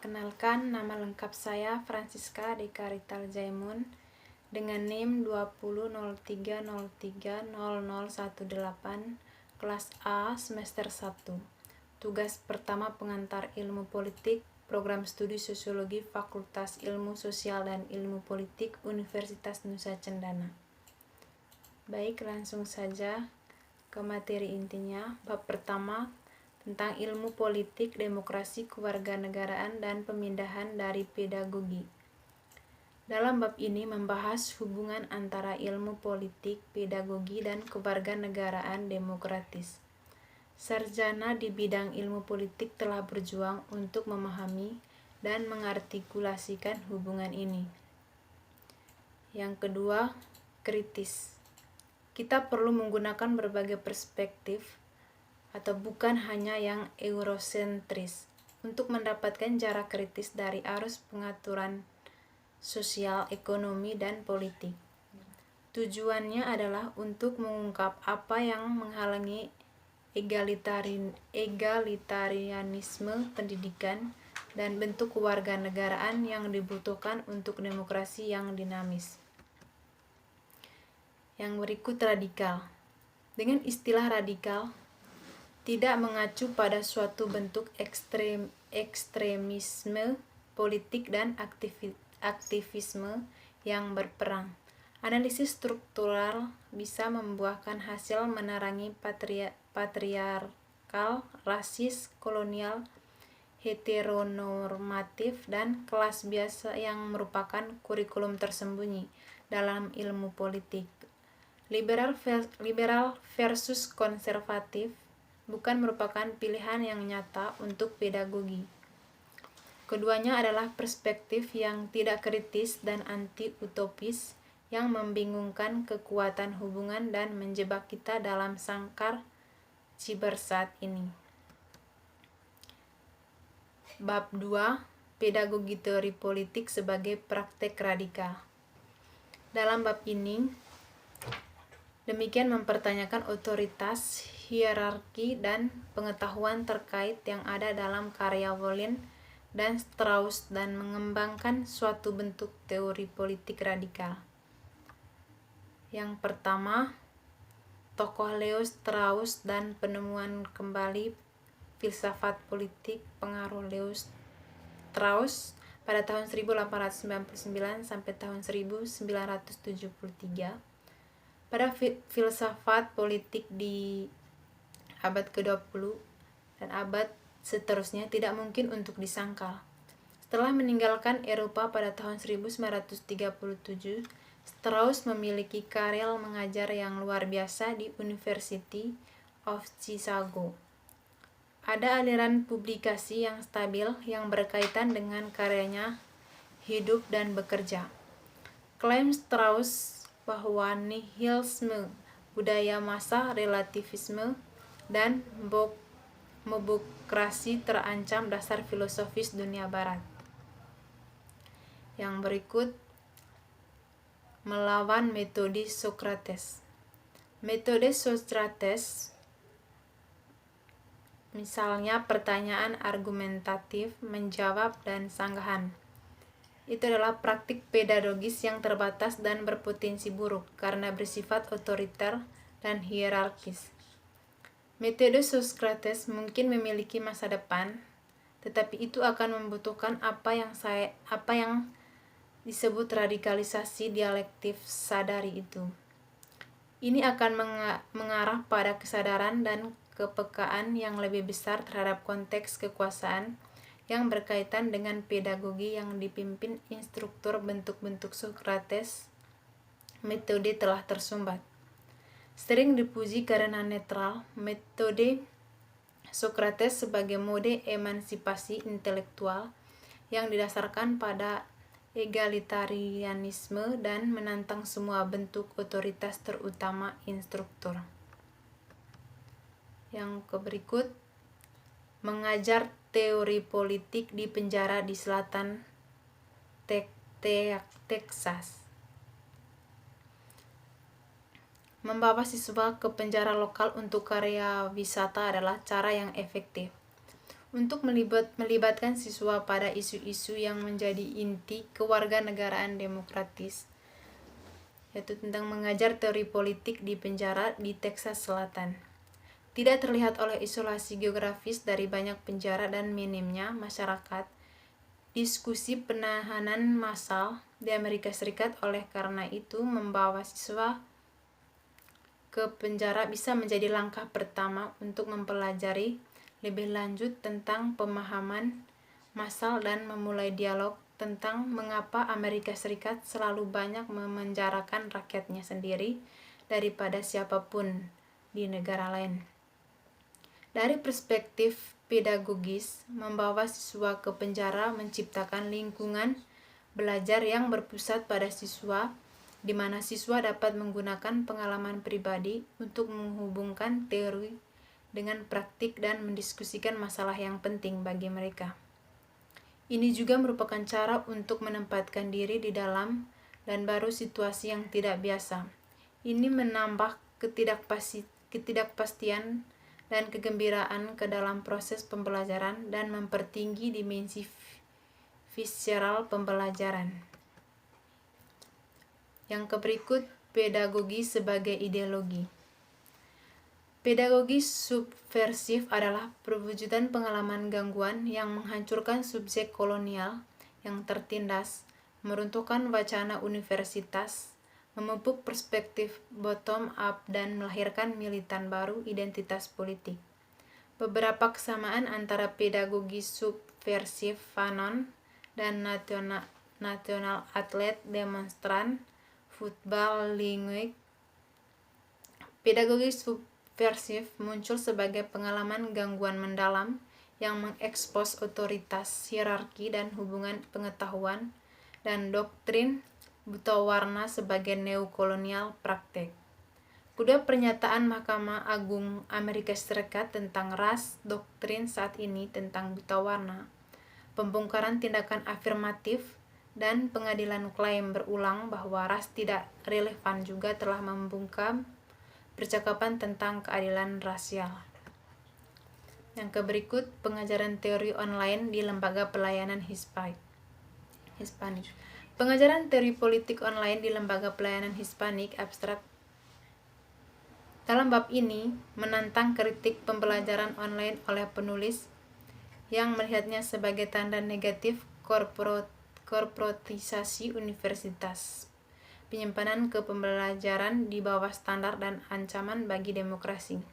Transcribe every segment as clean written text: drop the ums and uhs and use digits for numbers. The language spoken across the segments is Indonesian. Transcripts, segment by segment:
Perkenalkan, nama lengkap saya Francisca Dekarital Jaimun dengan NIM 20.03.03.0018, kelas A, semester 1. Tugas pertama pengantar ilmu politik, program studi sosiologi Fakultas Ilmu Sosial dan Ilmu Politik Universitas Nusa Cendana. Baik, langsung saja ke materi intinya. Bab pertama tentang ilmu politik, demokrasi, kewarganegaraan, dan pemindahan dari pedagogi. Dalam bab ini membahas hubungan antara ilmu politik, pedagogi, dan kewarganegaraan demokratis. Sarjana di bidang ilmu politik telah berjuang untuk memahami dan mengartikulasikan hubungan ini. Yang kedua, kritis. Kita perlu menggunakan berbagai perspektif atau bukan hanya yang eurosentris untuk mendapatkan jarak kritis dari arus pengaturan sosial, ekonomi, dan politik. Tujuannya adalah untuk mengungkap apa yang menghalangi egalitarianisme pendidikan dan bentuk kewarganegaraan yang dibutuhkan untuk demokrasi yang dinamis. Yang berikut, radikal. Dengan istilah radikal, tidak mengacu pada suatu bentuk ekstremisme politik dan aktivisme yang berperang. Analisis struktural bisa membuahkan hasil menerangi patriarkal, rasis, kolonial, heteronormatif, dan kelas biasa yang merupakan kurikulum tersembunyi dalam ilmu politik. Liberal versus konservatif bukan merupakan pilihan yang nyata untuk pedagogi. Keduanya adalah perspektif yang tidak kritis dan anti-utopis yang membingungkan kekuatan hubungan dan menjebak kita dalam sangkar ciber saat ini. Bab 2. Pedagogi teori politik sebagai praktek radikal. Dalam bab ini, demikian mempertanyakan otoritas, hierarki, dan pengetahuan terkait yang ada dalam karya Volin dan Strauss dan mengembangkan suatu bentuk teori politik radikal. Yang pertama, tokoh Leo Strauss dan penemuan kembali filsafat politik pengaruh Leo Strauss pada tahun 1899 sampai tahun 1973. Pada filsafat politik di abad ke-20 dan abad seterusnya tidak mungkin untuk disangkal. Setelah meninggalkan Eropa pada tahun 1937, Strauss memiliki karir mengajar yang luar biasa di University of Chicago. Ada aliran publikasi yang stabil yang berkaitan dengan karyanya Hidup dan Bekerja. Klaim Strauss bahwa nihilisme, budaya massa, relativisme, dan mobokrasi terancam dasar filosofis dunia barat. Yang berikut, melawan metode Socrates. Metode Socrates, misalnya pertanyaan argumentatif, menjawab, dan sanggahan. Itu adalah praktik pedagogis yang terbatas dan berpotensi buruk karena bersifat otoriter dan hierarkis. Metode Socrates mungkin memiliki masa depan, tetapi itu akan membutuhkan apa yang disebut radikalisasi dialektif sadari itu. Ini akan mengarah pada kesadaran dan kepekaan yang lebih besar terhadap konteks kekuasaan yang berkaitan dengan pedagogi yang dipimpin instruktur bentuk-bentuk Socrates. Metode telah tersumbat. Sering dipuji karena netral, metode Socrates sebagai mode emansipasi intelektual yang didasarkan pada egalitarianisme dan menantang semua bentuk otoritas, terutama instruktur. Yang berikut, mengajar teori politik di penjara di selatan Texas. Membawa siswa ke penjara lokal untuk karya wisata adalah cara yang efektif untuk melibatkan siswa pada isu-isu yang menjadi inti kewarganegaraan demokratis, yaitu tentang mengajar teori politik di penjara di Texas Selatan. Tidak terlihat oleh isolasi geografis dari banyak penjara dan minimnya masyarakat, diskusi penahanan massal di Amerika Serikat oleh karena itu membawa siswa ke penjara bisa menjadi langkah pertama untuk mempelajari lebih lanjut tentang pemahaman massal dan memulai dialog tentang mengapa Amerika Serikat selalu banyak memenjarakan rakyatnya sendiri daripada siapapun di negara lain. Dari perspektif pedagogis, membawa siswa ke penjara menciptakan lingkungan belajar yang berpusat pada siswa, di mana siswa dapat menggunakan pengalaman pribadi untuk menghubungkan teori dengan praktik dan mendiskusikan masalah yang penting bagi mereka. Ini juga merupakan cara untuk menempatkan diri di dalam dan baru situasi yang tidak biasa. Ini menambah ketidakpastian dan kegembiraan ke dalam proses pembelajaran dan mempertinggi dimensi visceral pembelajaran. Yang berikut, pedagogi sebagai ideologi. Pedagogi subversif adalah perwujudan pengalaman gangguan yang menghancurkan subjek kolonial yang tertindas, meruntuhkan wacana universitas, memupuk perspektif bottom-up dan melahirkan militan baru identitas politik. Beberapa kesamaan antara pedagogi subversif Fanon dan nasional atlet demonstran football linguik. Pedagogi subversif muncul sebagai pengalaman gangguan mendalam yang mengekspos otoritas, hierarki, dan hubungan pengetahuan dan doktrin buta warna sebagai neokolonial praktek. Kedua pernyataan Mahkamah Agung Amerika Serikat tentang ras, doktrin saat ini tentang buta warna, pembongkaran tindakan afirmatif, dan pengadilan klaim berulang bahwa ras tidak relevan juga telah membungkam percakapan tentang keadilan rasial. Yang berikut, pengajaran teori online di lembaga pelayanan Hispanik. Pengajaran teori politik online di lembaga pelayanan Hispanik abstrak. Dalam bab ini, menantang kritik pembelajaran online oleh penulis yang melihatnya sebagai tanda negatif korporatisasi universitas, penyimpanan kepembelajaran di bawah standar dan ancaman bagi demokrasi.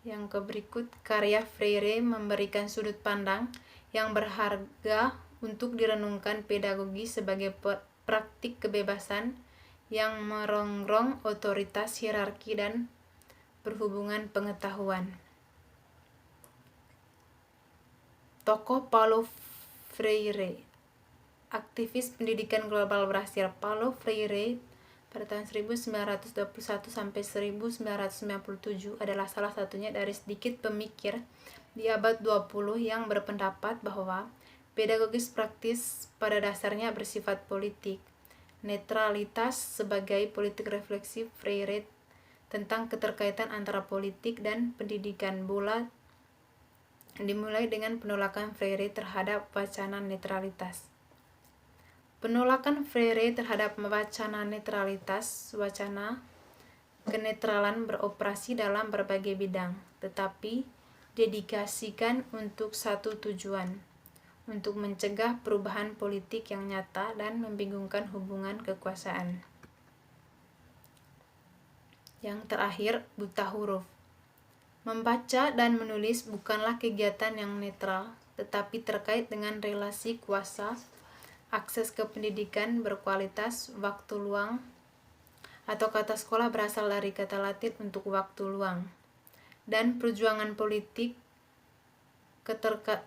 Yang berikut, karya Freire memberikan sudut pandang yang berharga untuk direnungkan pedagogi sebagai praktik kebebasan yang merongrong otoritas, hierarki, dan perhubungan pengetahuan. Tokoh Paulo Freire. Aktivis pendidikan global Brasil Paulo Freire pada tahun 1921 sampai 1997 adalah salah satunya dari sedikit pemikir di abad 20 yang berpendapat bahwa pedagogis praktis pada dasarnya bersifat politik. Netralitas sebagai politik refleksif Freire tentang keterkaitan antara politik dan pendidikan bola dimulai dengan penolakan Freire terhadap wacana netralitas. Penolakan Freire terhadap wacana netralitas, wacana kenetralan beroperasi dalam berbagai bidang, tetapi dedikasikan untuk satu tujuan, untuk mencegah perubahan politik yang nyata dan membingungkan hubungan kekuasaan. Yang terakhir, buta huruf. Membaca dan menulis bukanlah kegiatan yang netral, tetapi terkait dengan relasi kuasa, akses ke pendidikan berkualitas, waktu luang, atau kata sekolah berasal dari kata Latin untuk waktu luang, dan perjuangan politik.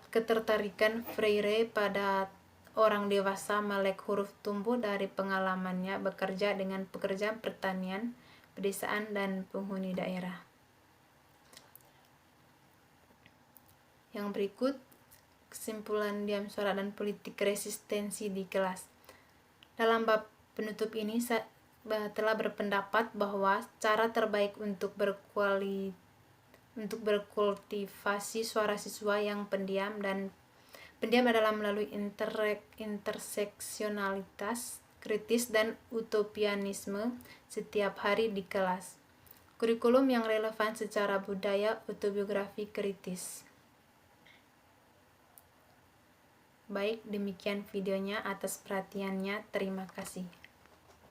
Ketertarikan Freire pada orang dewasa melek huruf tumbuh dari pengalamannya bekerja dengan pekerja pertanian, pedesaan, dan penghuni daerah. Yang berikut, kesimpulan diam suara dan politik resistensi di kelas. Dalam bab penutup ini saya telah berpendapat bahwa cara terbaik untuk berkualitas untuk berkultivasi suara siswa yang pendiam adalah melalui interseksionalitas kritis dan utopianisme setiap hari di kelas. Kurikulum yang relevan secara budaya, autobiografi kritis. Baik, demikian videonya. Atas perhatiannya, terima kasih.